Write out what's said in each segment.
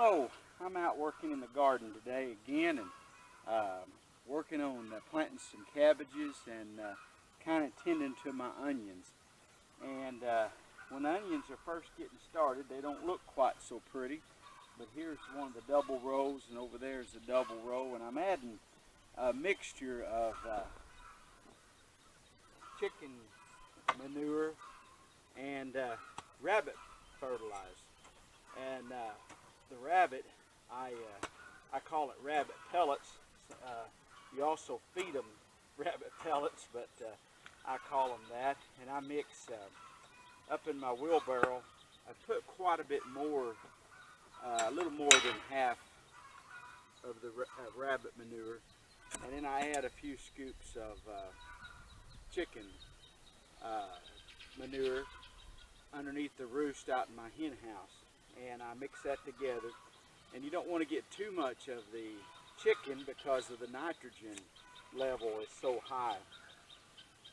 So I'm out working in the garden today again, and working on planting some cabbages and kind of tending to my onions. And when the onions are first getting started, they don't look quite so pretty. But here's one of the double rows, and over there is a double row, and I'm adding a mixture of chicken manure and rabbit fertilizer. And the rabbit, I call it rabbit pellets. You also feed them rabbit pellets, but I call them that. And I mix up in my wheelbarrow. I put quite a bit more, a little more than half of the rabbit manure, and then I add a few scoops of chicken manure underneath the roost out in my hen house, and I mix that together. And you don't want to get too much of the chicken because of the nitrogen level is so high.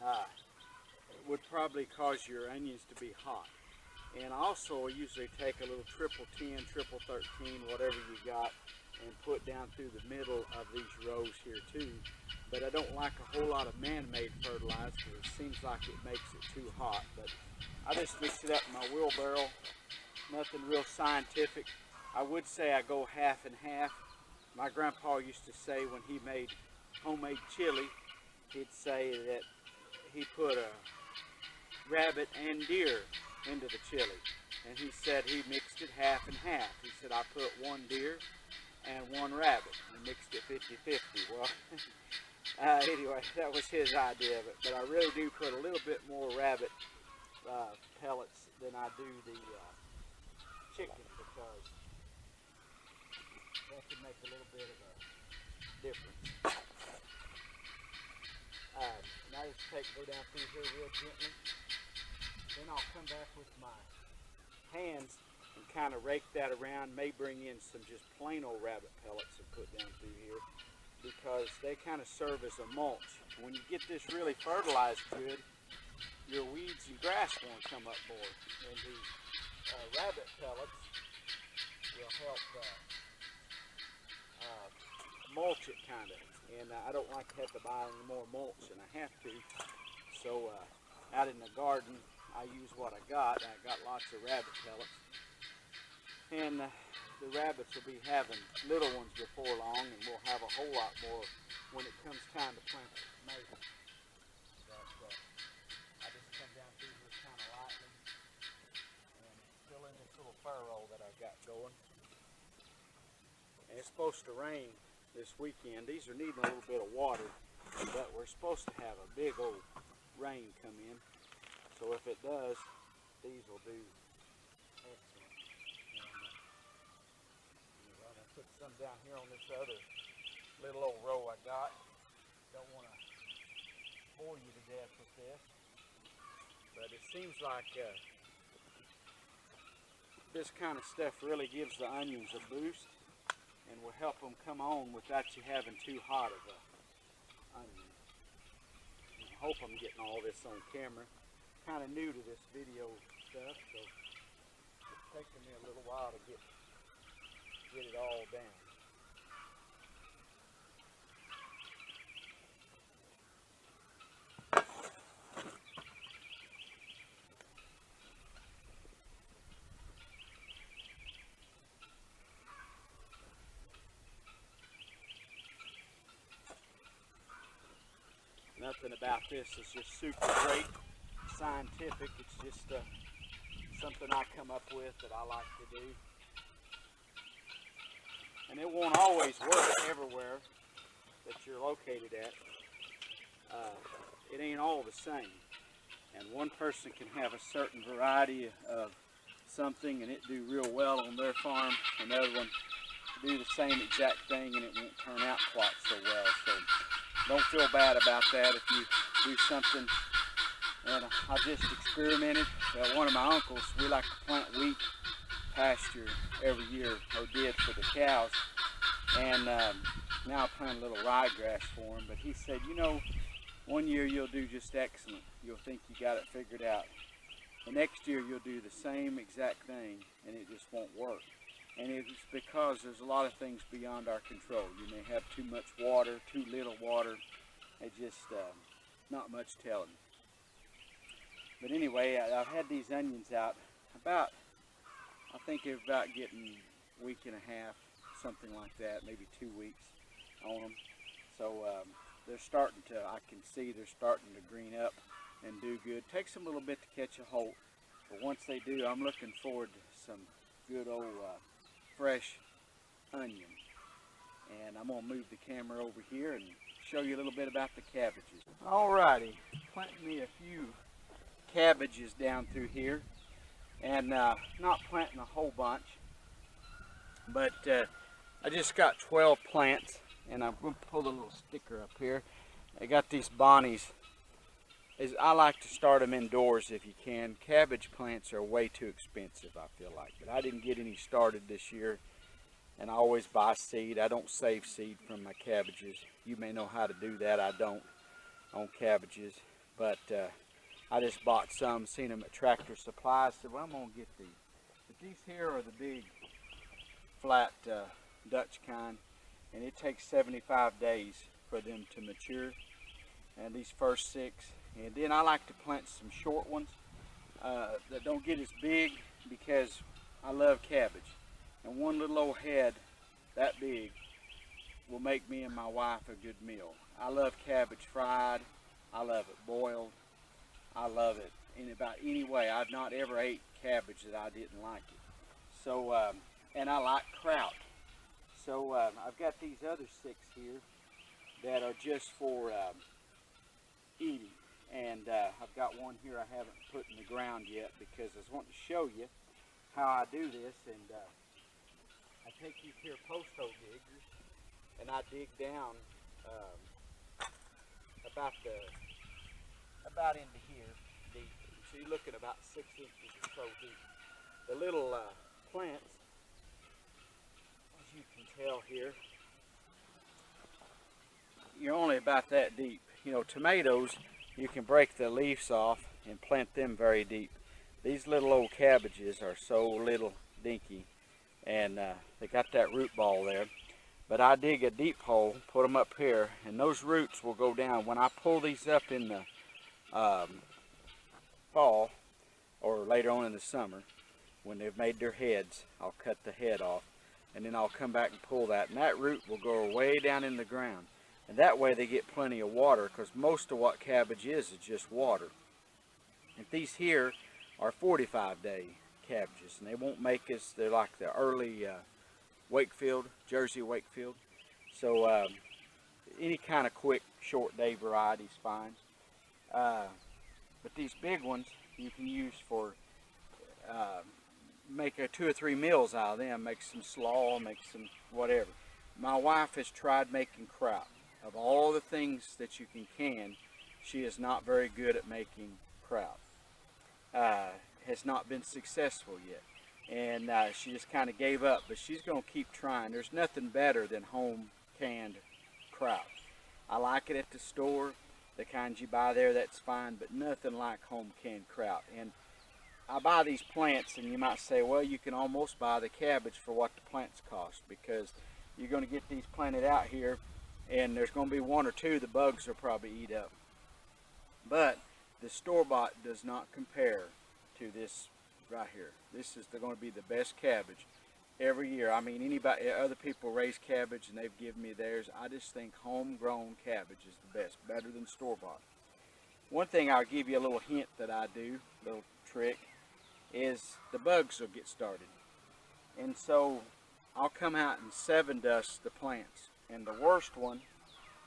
It would probably cause your onions to be hot. And also I usually take a little triple 10, triple 13, whatever you got, and put down through the middle of these rows here too. But I don't like a whole lot of man-made fertilizer because it seems like it makes it too hot. But I just mix it up in my wheelbarrow. Nothing real scientific. I would say I go half and half. My grandpa used to say when he made homemade chili, he'd say that he put a rabbit and deer into the chili, and he said he mixed it half and half. He said, I put one deer and one rabbit and mixed it 50-50. Well, anyway, that was his idea of it, but I really do put a little bit more rabbit pellets than I do the chicken, because that can make a little bit of a difference. And I just go down through here real gently. Then I'll come back with my hands and kind of rake that around. May bring in some just plain old rabbit pellets and put down through here, because they kind of serve as a mulch. When you get this really fertilized good, your weeds and grass won't come up more. And the rabbit pellets will help mulch it kind of. And I don't like to have to buy any more mulch than I have to. So out in the garden, I use what I got. I got lots of rabbit pellets. And the rabbits will be having little ones before long, and we'll have a whole lot more when it comes time to plant the tomatoes. But I just come down through here kind of lightly and fill in this little furrow that I've got going. And it's supposed to rain this weekend. These are needing a little bit of water, but we're supposed to have a big old rain come in. So if it does, these will do excellent. And I put some down here on this other little old row I got. Don't want to bore you to death with this, but it seems like this kind of stuff really gives the onions a boost and will help them come on without you having too hot of a onion. And I hope I'm getting all this on camera. Kind of new to this video stuff, so it's taking me a little while to get it all down. Nothing about this is just super great scientific. It's just something I come up with that I like to do. And it won't always work everywhere that you're located at. It ain't all the same. And one person can have a certain variety of something and it do real well on their farm. Another one do the same exact thing and it won't turn out quite so well. So don't feel bad about that if you do something. And I just experimented. One of my uncles, we like to plant wheat pasture every year, or did for the cows. And now I plant a little ryegrass for him. But he said, you know, one year you'll do just excellent. You'll think you got it figured out. The next year you'll do the same exact thing and it just won't work. And it's because there's a lot of things beyond our control. You may have too much water, too little water. It's just not much telling. But anyway, I've had these onions out about, I think they're about getting a week and a half, something like that, maybe 2 weeks on them. So they're starting to, I can see they're starting to green up and do good. Takes them a little bit to catch a hold, but once they do, I'm looking forward to some good old fresh onion. And I'm going to move the camera over here and show you a little bit about the cabbages. Alrighty, planting me a few cabbages down through here, and not planting a whole bunch, but I just got 12 plants, and I'm going to pull a little sticker up here. I got these Bonnies. I like to start them indoors if you can. Cabbage plants are way too expensive, I feel like, but I didn't get any started this year, and I always buy seed. I don't save seed from my cabbages. You may know how to do that. I don't on cabbages, but I just bought some, seen them at Tractor Supply. I said, well, I'm going to get these. But these here are the big, flat Dutch kind, and it takes 75 days for them to mature, and these first 6. And then I like to plant some short ones that don't get as big, because I love cabbage. And one little old head that big will make me and my wife a good meal. I love cabbage fried. I love it boiled. I love it in about any way. I've not ever ate cabbage that I didn't like it. So, and I like kraut. So I've got these other 6 here that are just for eating. And I've got one here I haven't put in the ground yet, because I was wanting to show you how I do this. And I take these here post hole diggers, and I dig down about into here deep. So you're looking about 6 inches or so deep. The little plants, as you can tell here, you're only about that deep. You know, tomatoes, you can break the leaves off and plant them very deep. These little old cabbages are so little dinky, and they got that root ball there. But I dig a deep hole, put them up here, and those roots will go down. When I pull these up in the fall, or later on in the summer, when they've made their heads, I'll cut the head off, and then I'll come back and pull that, and that root will go way down in the ground. And that way they get plenty of water, because most of what cabbage is just water. And these here are 45-day cabbages, and they won't make us, they're like the early Wakefield, Jersey Wakefield. So any kind of quick, short day variety is fine. But these big ones you can use for, make 2 or 3 meals out of them, make some slaw, make some whatever. My wife has tried making kraut. Of all the things that you can, she is not very good at making kraut. Has not been successful yet. And she just kind of gave up, but she's going to keep trying. There's nothing better than home canned kraut. I like it at the store, the kinds you buy there, that's fine, but nothing like home canned kraut. And I buy these plants, and you might say, well, you can almost buy the cabbage for what the plants cost, because you're going to get these planted out here, and there's going to be 1 or 2 the bugs will probably eat up. But the store-bought does not compare to this right here. This is going to be the best cabbage every year. I mean, anybody, other people raise cabbage and they've given me theirs. I just think homegrown cabbage is the best, better than store-bought. One thing I'll give you a little hint that I do, little trick, is the bugs will get started. And so I'll come out and 7 dust the plants. And the worst one,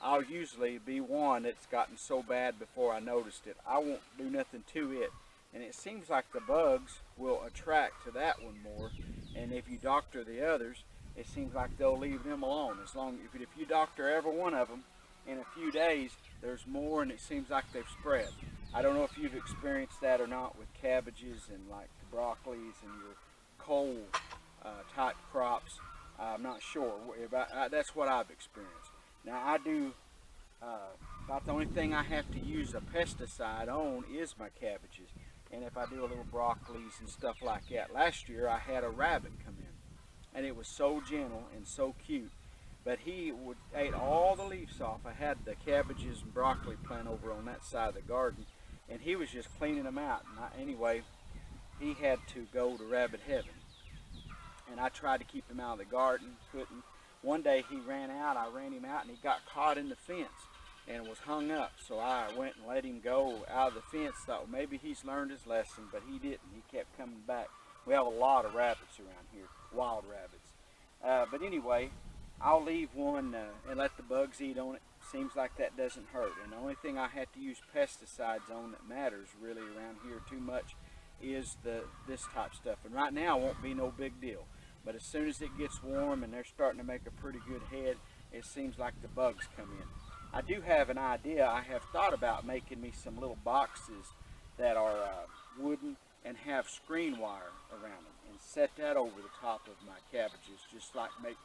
I'll usually be one that's gotten so bad before I noticed it. I won't do nothing to it. And it seems like the bugs will attract to that one more. And if you doctor the others, it seems like they'll leave them alone. As long if you doctor every one of them, in a few days, there's more, and it seems like they've spread. I don't know if you've experienced that or not with cabbages and like the broccolis and your cold type crops. I'm not sure. That's what I've experienced. Now I do, about the only thing I have to use a pesticide on is my cabbages. And if I do a little broccolis and stuff like that. Last year I had a rabbit come in. and it was so gentle and so cute. But he ate all the leaves off. I had the cabbages and broccoli plant over on that side of the garden, and he was just cleaning them out. And anyway, he had to go to rabbit heaven, and I tried to keep him out of the garden, couldn't. One day he ran out, I ran him out, and he got caught in the fence and was hung up. So I went and let him go out of the fence, thought, well, maybe he's learned his lesson, but he didn't. He kept coming back. We have a lot of rabbits around here, wild rabbits. But anyway, I'll leave one and let the bugs eat on it. Seems like that doesn't hurt. And the only thing I have to use pesticides on that matters really around here too much is this type stuff. And right now it won't be no big deal. But as soon as it gets warm and they're starting to make a pretty good head, it seems like the bugs come in. I do have an idea. I have thought about making me some little boxes that are wooden and have screen wire around them and set that over the top of my cabbages, just like make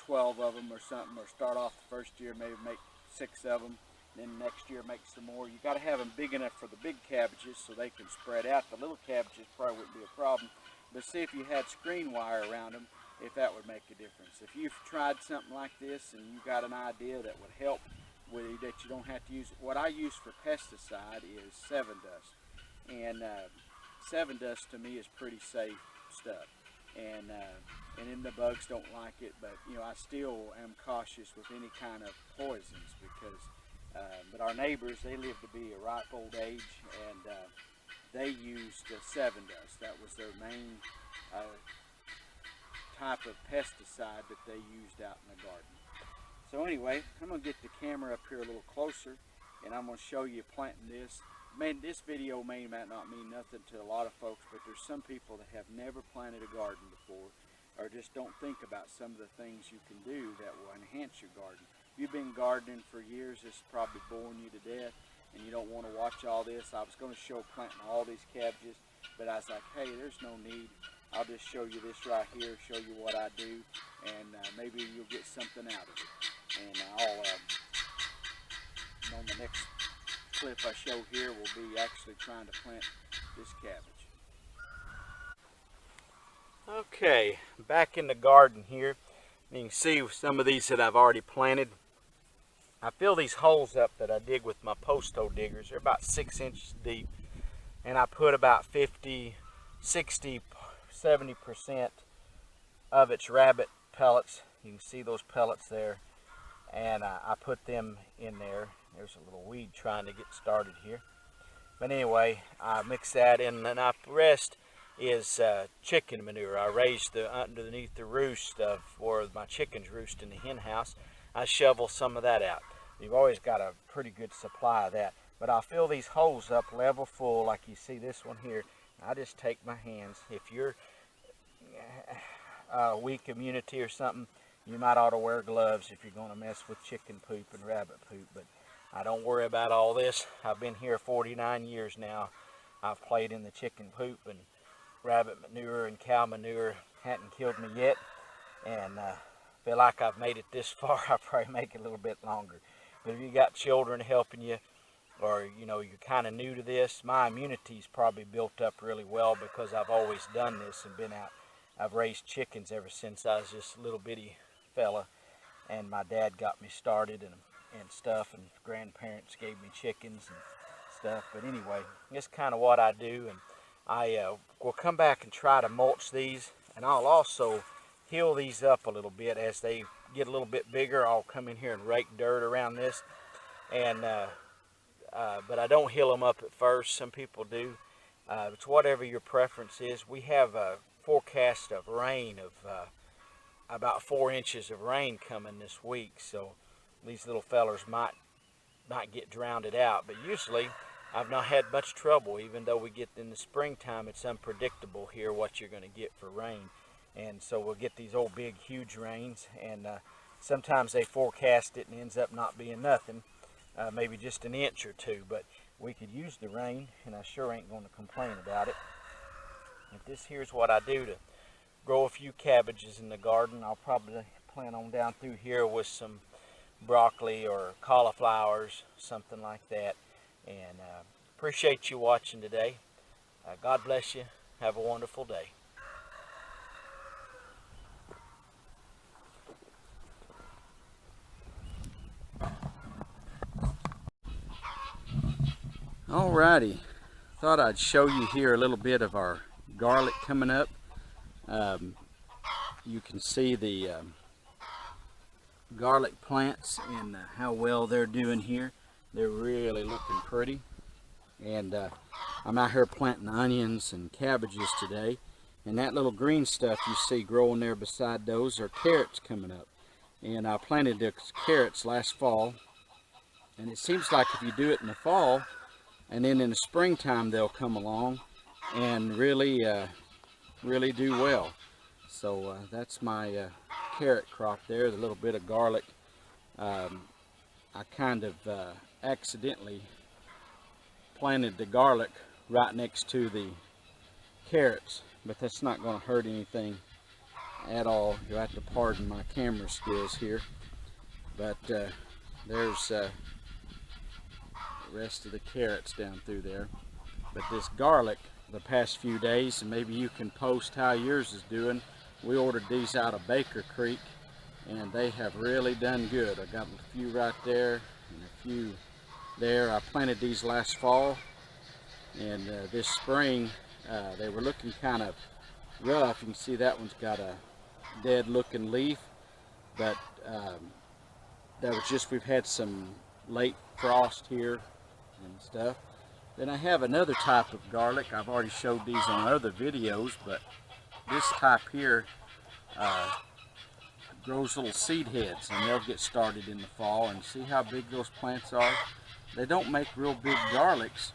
12 of them or something, or start off the first year, maybe make 6 of them, then next year make some more. You got to have them big enough for the big cabbages so they can spread out. The little cabbages probably wouldn't be a problem, but see if you had screen wire around them, if that would make a difference. If you've tried something like this and you got an idea that would help with it, that you don't have to use it. What I use for pesticide is 7 dust, and 7 dust to me is pretty safe stuff. And then the bugs don't like it, but you know, I still am cautious with any kind of poisons because but our neighbors, they live to be a ripe old age, and they used 7 dust. That was their main type of pesticide that they used out in the garden. So anyway, I'm going to get the camera up here a little closer, and I'm going to show you planting this. Man, this video may not mean nothing to a lot of folks, but there's some people that have never planted a garden before, or just don't think about some of the things you can do that will enhance your garden. You've been gardening for years, it's probably boring you to death, and you don't want to watch all this. I was going to show planting all these cabbages, but I was like, hey, there's no need. I'll just show you this right here, show you what I do, and maybe you'll get something out of it. And I'll, on the next clip I show here, will be actually trying to plant this cabbage. Okay, back in the garden here. You can see some of these that I've already planted. I fill these holes up that I dig with my post hole diggers. They're about 6 inches deep, and I put about 50, 60, 70% of its rabbit pellets. You can see those pellets there, and I put them in there. There's a little weed trying to get started here, but anyway, I mix that in, and then the rest is chicken manure. I raised underneath the roost of where my chickens roost in the hen house. I shovel some of that out. You've always got a pretty good supply of that, but I'll fill these holes up level full like you see this one here. I just take my hands. If you're weak immunity or something, you might ought to wear gloves if you're going to mess with chicken poop and rabbit poop, but I don't worry about all this. I've been here 49 years now. I've played in the chicken poop, and rabbit manure and cow manure hadn't killed me yet, and feel like I've made it this far. I'll probably make it a little bit longer. But if you got children helping you, or you know, you're kind of new to this, my immunity's probably built up really well because I've always done this and been out. I've raised chickens ever since I was just a little bitty fella, and my dad got me started and stuff, and grandparents gave me chickens and stuff. But anyway, that's kind of what I do, and I will come back and try to mulch these, and I'll also hill these up a little bit as they get a little bit bigger. I'll come in here and rake dirt around this, and but I don't hill them up at first. Some people do. It's whatever your preference is. We have a forecast of rain of about 4 inches of rain coming this week, so these little fellers might get drowned out. But usually I've not had much trouble. Even though we get in the springtime, it's unpredictable here what you're going to get for rain, and so we'll get these old big huge rains, and sometimes they forecast it and ends up not being nothing, maybe just an inch or two, but we could use the rain, and I sure ain't going to complain about it. If this here's what I do to grow a few cabbages in the garden. I'll probably plant on down through here with some broccoli or cauliflowers, something like that. And appreciate you watching today. God bless you. Have a wonderful day. Alrighty, thought I'd show you here a little bit of our garlic coming up. You can see the garlic plants and how well they're doing here. They're really looking pretty. And I'm out here planting onions and cabbages today. And that little green stuff you see growing there beside those are carrots coming up. And I planted the carrots last fall. And it seems like if you do it in the fall, and then in the springtime they'll come along and really do well. So that's my carrot crop there, the little bit of garlic. I kind of accidentally planted the garlic right next to the carrots, but that's not going to hurt anything at all. You'll have to pardon my camera skills here, but there's the rest of the carrots down through there. But this garlic, the past few days, and maybe you can post how yours is doing. We ordered these out of Baker Creek and they have really done good. I got a few right there and a few there. I planted these last fall, and this spring they were looking kind of rough. You can see that one's got a dead looking leaf, but that was just, we've had some late frost here and stuff. Then I have another type of garlic. I've already showed these on other videos, but this type here grows little seed heads, and they'll get started in the fall. And see how big those plants are? They don't make real big garlics,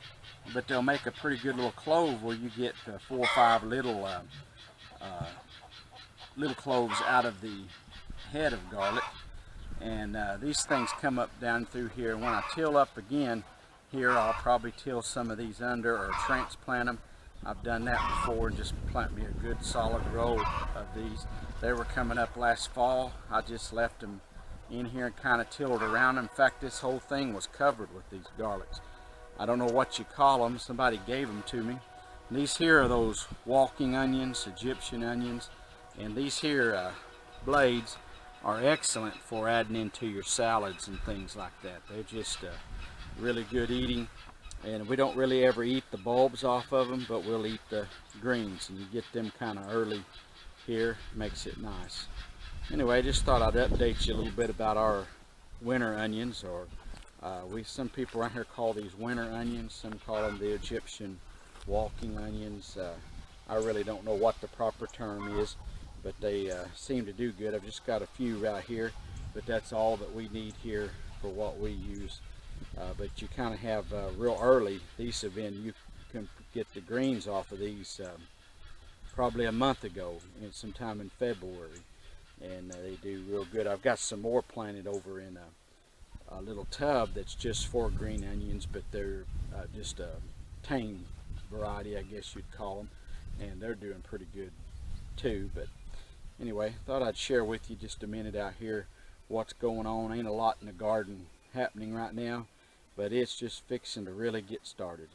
but they'll make a pretty good little clove where you get 4 or 5 little cloves out of the head of garlic. And these things come up down through here. When I till up again here, I'll probably till some of these under or transplant them. I've done that before and just plant me a good solid row of these. They were coming up last fall. I just left them in here and kind of tilled around them. In fact, this whole thing was covered with these garlics. I don't know what you call them. Somebody gave them to me. And these here are those walking onions, Egyptian onions. And these here blades are excellent for adding into your salads and things like that. They're just really good eating. And we don't really ever eat the bulbs off of them, but we'll eat the greens, and you get them kind of early here. Makes it nice. Anyway, just thought I'd update you a little bit about our winter onions, or some people around here call these winter onions. Some call them the Egyptian walking onions. I really don't know what the proper term is, but they seem to do good. I've just got a few right here, but that's all that we need here for what we use. But you kind of have real early. These have been, you can get the greens off of these probably a month ago, sometime in February, and they do real good. I've got some more planted over in a little tub that's just for green onions, but they're just a tame variety, I guess you'd call them, and they're doing pretty good too. But anyway, thought I'd share with you just a minute out here what's going on. Ain't a lot in the garden happening right now, but it's just fixing to really get started.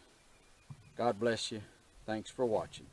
God bless you. Thanks for watching.